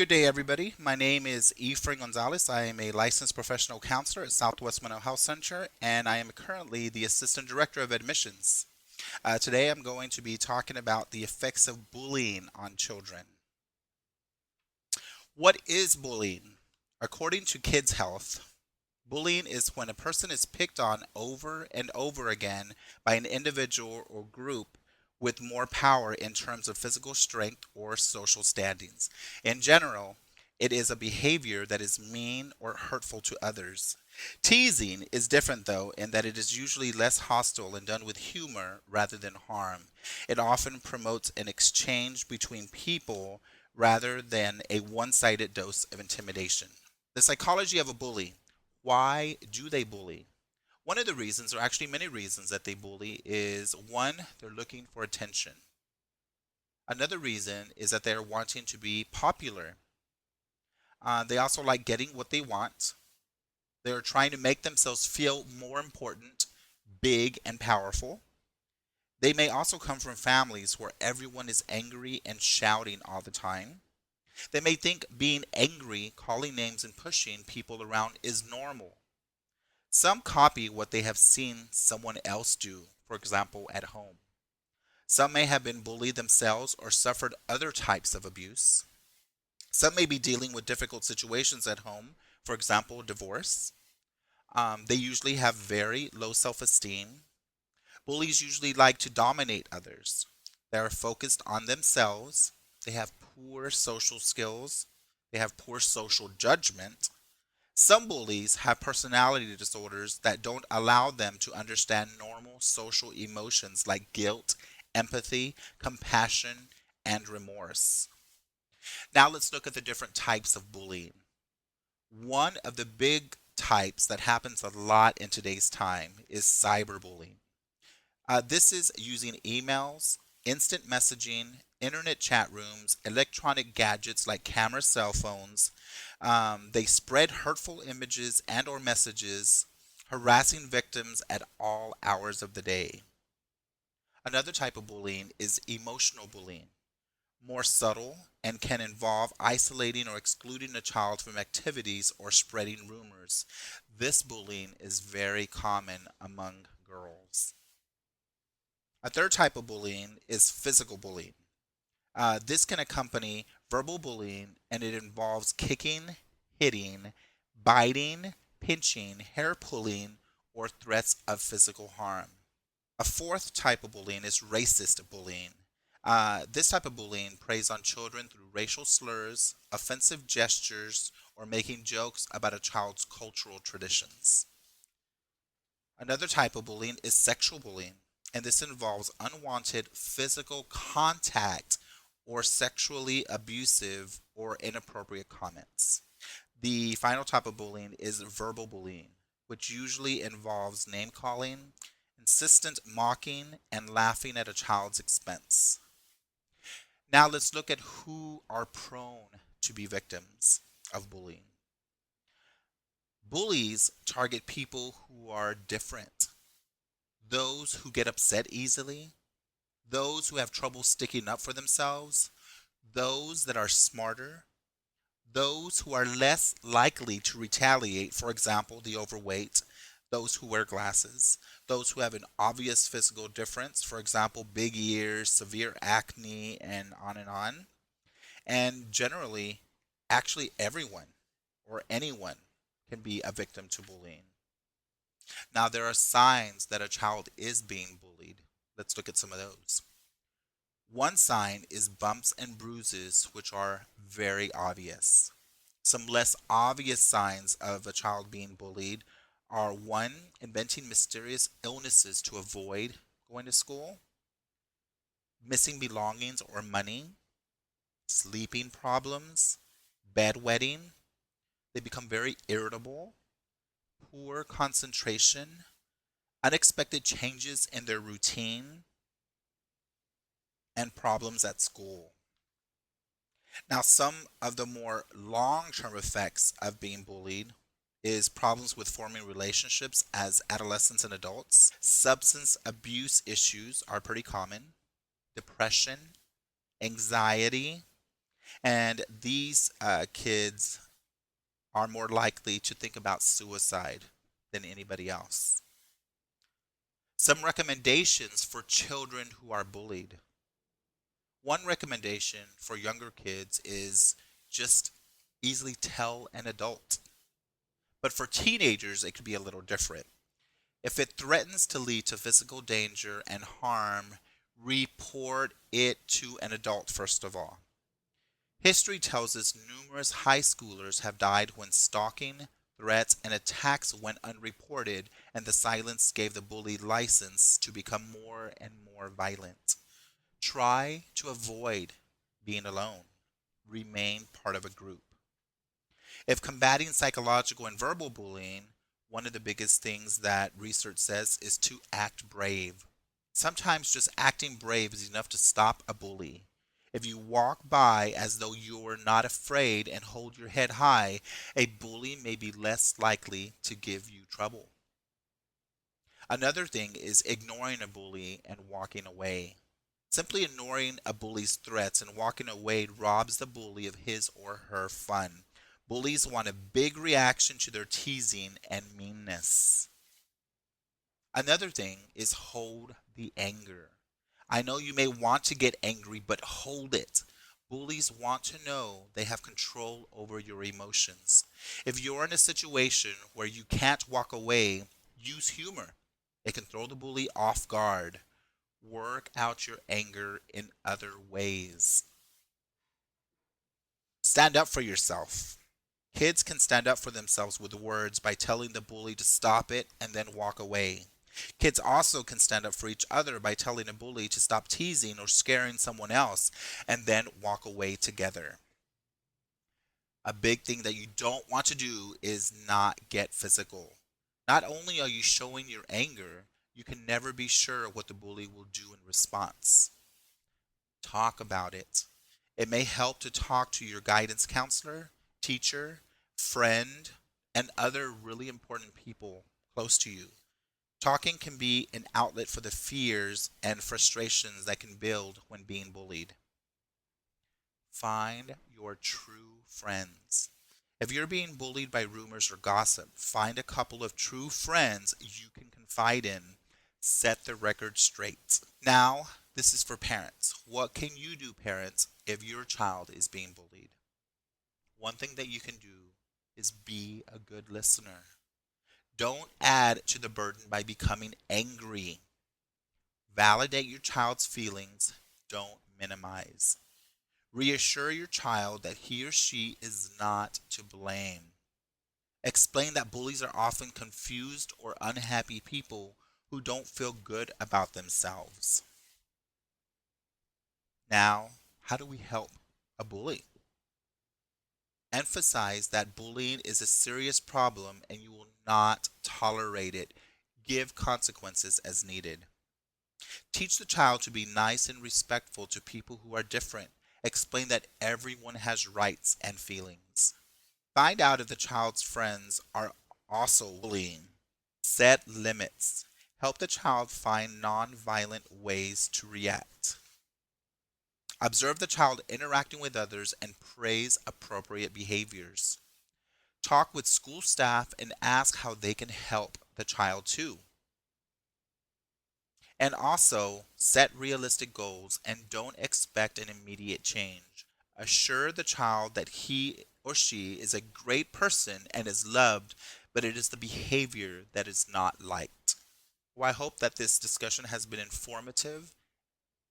Good day, everybody. My name is Efrain Gonzalez. I am a licensed professional counselor at Southwest Mental Health Center, and I am currently the Assistant Director of Admissions. Today, I'm going to be talking about the effects of bullying on children. What is bullying? According to Kids Health, bullying is when a person is picked on over and over again by an individual or group with more power in terms of physical strength or social standings. In general, it is a behavior that is mean or hurtful to others. Teasing is different, though, in that it is usually less hostile and done with humor rather than harm. It often promotes an exchange between people rather than a one sided dose of intimidation. The psychology of a bully. Why do they bully? One of the reasons, or actually many reasons that they bully, is one, they're looking for attention. Another reason is that they're wanting to be popular. They also like getting what they want. They're trying to make themselves feel more important, big, and powerful. They may also come from families where everyone is angry and shouting all the time. They may think being angry, calling names, and pushing people around is normal. Some copy what they have seen someone else do, for example, at home. Some may have been bullied themselves or suffered other types of abuse. Some may be dealing with difficult situations at home, for example, divorce. They usually have very low self esteem. Bullies usually like to dominate others. They are focused on themselves. They have poor social skills. They have poor social judgment. Some bullies have personality disorders that don't allow them to understand normal social emotions like guilt, empathy, compassion, and remorse. Now let's look at the different types of bullying. One of the big types that happens a lot in today's time is cyberbullying. This is using emails, instant messaging, internet chat rooms, electronic gadgets like camera cell phones. They spread hurtful images and or messages, harassing victims at all hours of the day. Another type of bullying is emotional bullying, more subtle and can involve isolating or excluding a child from activities or spreading rumors. This bullying is very common among girls. A third type of bullying is physical bullying. This can accompany verbal bullying and it involves kicking, hitting, biting, pinching, hair pulling, or threats of physical harm. A fourth type of bullying is racist bullying. This type of bullying preys on children through racial slurs, offensive gestures, or making jokes about a child's cultural traditions. Another type of bullying is sexual bullying, and this involves unwanted physical contact or sexually abusive or inappropriate comments. The final type of bullying is verbal bullying, which usually involves name calling, insistent mocking, and laughing at a child's expense. Now let's look at who are prone to be victims of bullying. Bullies target people who are different, those who get upset easily, those who have trouble sticking up for themselves, those that are smarter, those who are less likely to retaliate, for example, the overweight, those who wear glasses, those who have an obvious physical difference, for example, big ears, severe acne, and on and on. And generally, actually, everyone or anyone can be a victim to bullying. Now, there are signs that a child is being bullied. Let's look at some of those. One sign is bumps and bruises, which are very obvious. Some less obvious signs of a child being bullied are one, inventing mysterious illnesses to avoid going to school, missing belongings or money, sleeping problems, bedwetting. They become very irritable, poor concentration, unexpected changes in their routine, and problems at school. Now, some of the more long term effects of being bullied is problems with forming relationships as adolescents and adults. Substance abuse issues are pretty common, depression, anxiety, And these kids are more likely to think about suicide than anybody else. Some recommendations for children who are bullied. One recommendation for younger kids is just easily tell an adult. But for teenagers, it could be a little different. If it threatens to lead to physical danger and harm, report it to an adult first of all. History tells us numerous high schoolers have died when stalking, threats, and attacks went unreported, and the silence gave the bully license to become more and more violent. Try to avoid being alone. Remain part of a group. If combating psychological and verbal bullying, one of the biggest things that research says is to act brave. Sometimes just acting brave is enough to stop a bully. If you walk by as though you are not afraid and hold your head high, a bully may be less likely to give you trouble. Another thing is ignoring a bully and walking away. Simply ignoring a bully's threats and walking away robs the bully of his or her fun. Bullies want a big reaction to their teasing and meanness. Another thing is hold the anger. I know you may want to get angry, but hold it. Bullies want to know they have control over your emotions. If you're in a situation where you can't walk away, use humor. It can throw the bully off guard. Work out your anger in other ways. Stand up for yourself. Kids can stand up for themselves with words by telling the bully to stop it and then walk away. Kids also can stand up for each other by telling a bully to stop teasing or scaring someone else and then walk away together. A big thing that you don't want to do is not get physical. Not only are you showing your anger, you can never be sure what the bully will do in response. Talk about it. It may help to talk to your guidance counselor, teacher, friend, and other really important people close to you. Talking can be an outlet for the fears and frustrations that can build when being bullied. Find your true friends. If you're being bullied by rumors or gossip, find a couple of true friends you can confide in. Set the record straight. Now, this is for parents. What can you do, parents, if your child is being bullied? One thing that you can do is be a good listener. Don't add to the burden by becoming angry. Validate your child's feelings. Don't minimize. Reassure your child that he or she is not to blame. Explain that bullies are often confused or unhappy people who don't feel good about themselves. Now, how do we help a bully? Emphasize that bullying is a serious problem and you will not tolerate it. Give consequences as needed. Teach the child to be nice and respectful to people who are different. Explain that everyone has rights and feelings. Find out if the child's friends are also bullying. Set limits. Help the child find non-violent ways to react. Observe the child interacting with others and praise appropriate behaviors. Talk with school staff and ask how they can help the child too. And also, set realistic goals and don't expect an immediate change. Assure the child that he or she is a great person and is loved, but it is the behavior that is not liked. Well, I hope that this discussion has been informative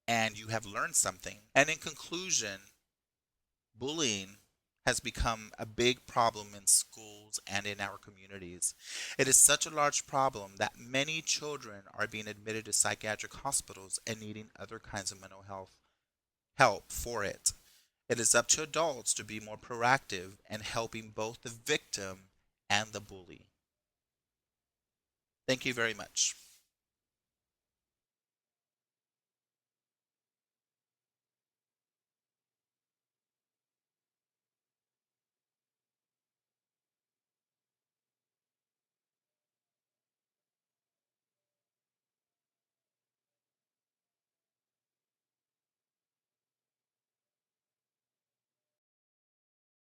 and you have learned something. And in conclusion, bullying has become a big problem in schools and in our communities. It is such a large problem that many children are being admitted to psychiatric hospitals and needing other kinds of mental health help for it. It is up to adults to be more proactive and helping both the victim and the bully. Thank you very much.